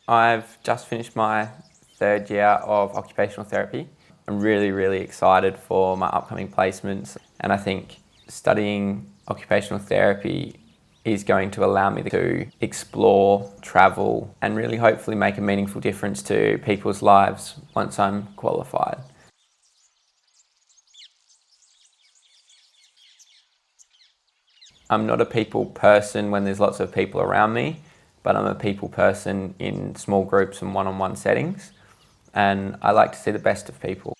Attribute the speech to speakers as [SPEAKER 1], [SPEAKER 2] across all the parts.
[SPEAKER 1] I've just finished my third year of occupational therapy. I'm really, really excited for my upcoming placements, and I think studying occupational therapy is going to allow me to explore, travel, and really hopefully make a meaningful difference to people's lives once I'm qualified. I'm not a people person when there's lots of people around me, but I'm a people person in small groups and one-on-one settings, and I like to see the best of people.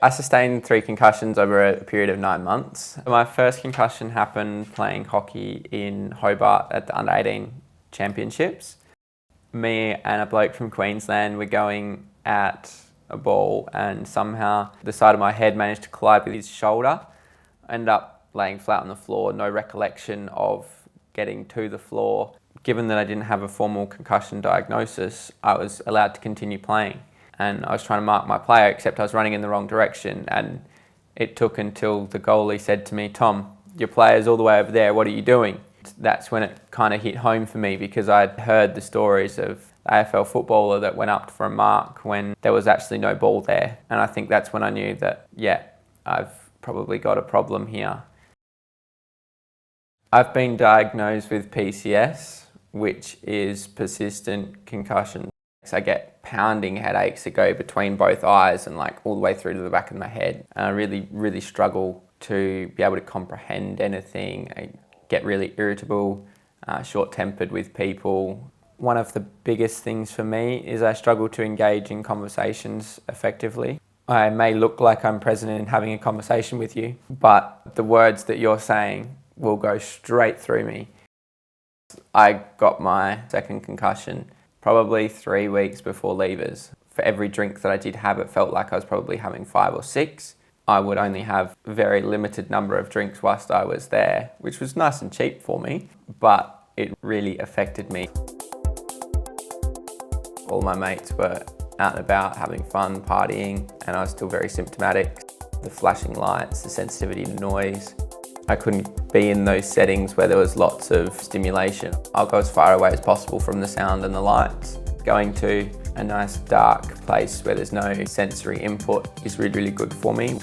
[SPEAKER 1] I sustained 3 concussions over a period of 9 months. My first concussion happened playing hockey in Hobart at the Under-18 Championships. Me and a bloke from Queensland were going at a ball, and somehow the side of my head managed to collide with his shoulder. I ended up laying flat on the floor, no recollection of getting to the floor. Given that I didn't have a formal concussion diagnosis, I was allowed to continue playing. And I was trying to mark my player, except I was running in the wrong direction. And it took until the goalie said to me, "Tom, your player's all the way over there, what are you doing?" That's when it kind of hit home for me, because I'd heard the stories of the AFL footballer that went up for a mark when there was actually no ball there. And I think that's when I knew that, yeah, I've probably got a problem here. I've been diagnosed with PCS, which is persistent concussion. I get pounding headaches that go between both eyes and like all the way through to the back of my head. And I really, really struggle to be able to comprehend anything. I get really irritable, short-tempered with people. One of the biggest things for me is I struggle to engage in conversations effectively. I may look like I'm present in having a conversation with you, but the words that you're saying will go straight through me. I got my second concussion probably 3 weeks before leavers. For every drink that I did have, it felt like I was probably having 5 or 6. I would only have a very limited number of drinks whilst I was there, which was nice and cheap for me, but it really affected me. All my mates were out and about having fun, partying, and I was still very symptomatic. The flashing lights, the sensitivity to noise. I couldn't be in those settings where there was lots of stimulation. I'll go as far away as possible from the sound and the lights. Going to a nice dark place where there's no sensory input is really, really good for me.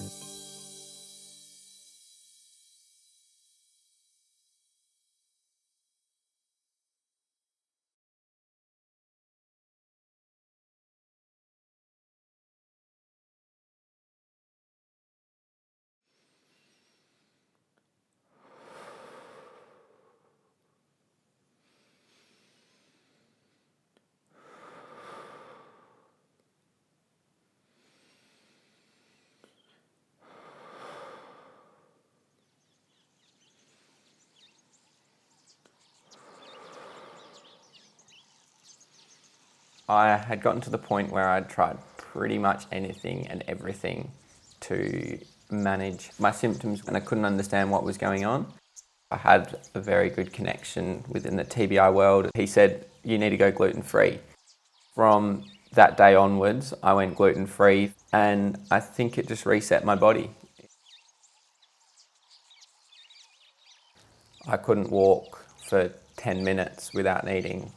[SPEAKER 1] I had gotten to the point where I'd tried pretty much anything and everything to manage my symptoms, and I couldn't understand what was going on. I had a very good connection within the TBI world. He said, "You need to go gluten-free." From that day onwards, I went gluten-free, and I think it just reset my body. I couldn't walk for 10 minutes without needing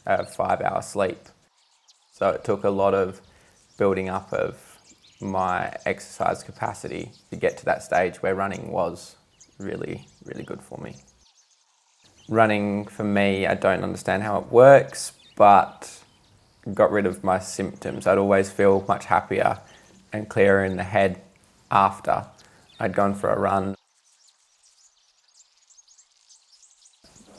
[SPEAKER 1] a 5-hour sleep. So it took a lot of building up of my exercise capacity to get to that stage where running was really, really good for me. Running, for me, I don't understand how it works, but got rid of my symptoms. I'd always feel much happier and clearer in the head after I'd gone for a run.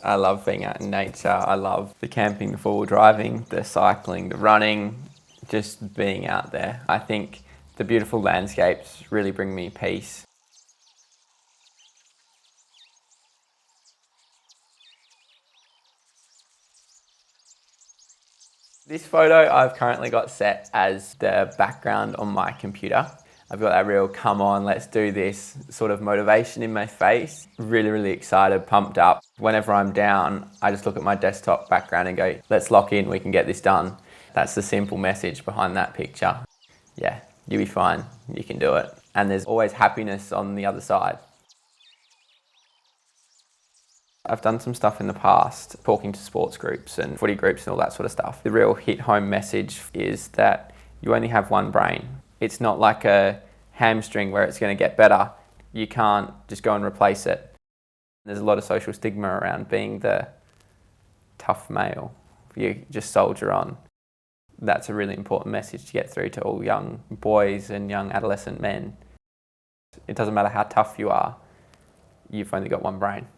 [SPEAKER 1] I love being out in nature. I love the camping, the four-wheel driving, the cycling, the running, just being out there. I think the beautiful landscapes really bring me peace. This photo I've currently got set as the background on my computer. I've got that real come on, let's do this sort of motivation in my face. Really, really excited, pumped up. Whenever I'm down, I just look at my desktop background and go, let's lock in, we can get this done. That's the simple message behind that picture. Yeah, you'll be fine, you can do it. And there's always happiness on the other side. I've done some stuff in the past, talking to sports groups and footy groups and all that sort of stuff. The real hit-home message is that you only have one brain. It's not like a hamstring where it's going to get better. You can't just go and replace it. There's a lot of social stigma around being the tough male. You just soldier on. That's a really important message to get through to all young boys and young adolescent men. It doesn't matter how tough you are, you've only got one brain.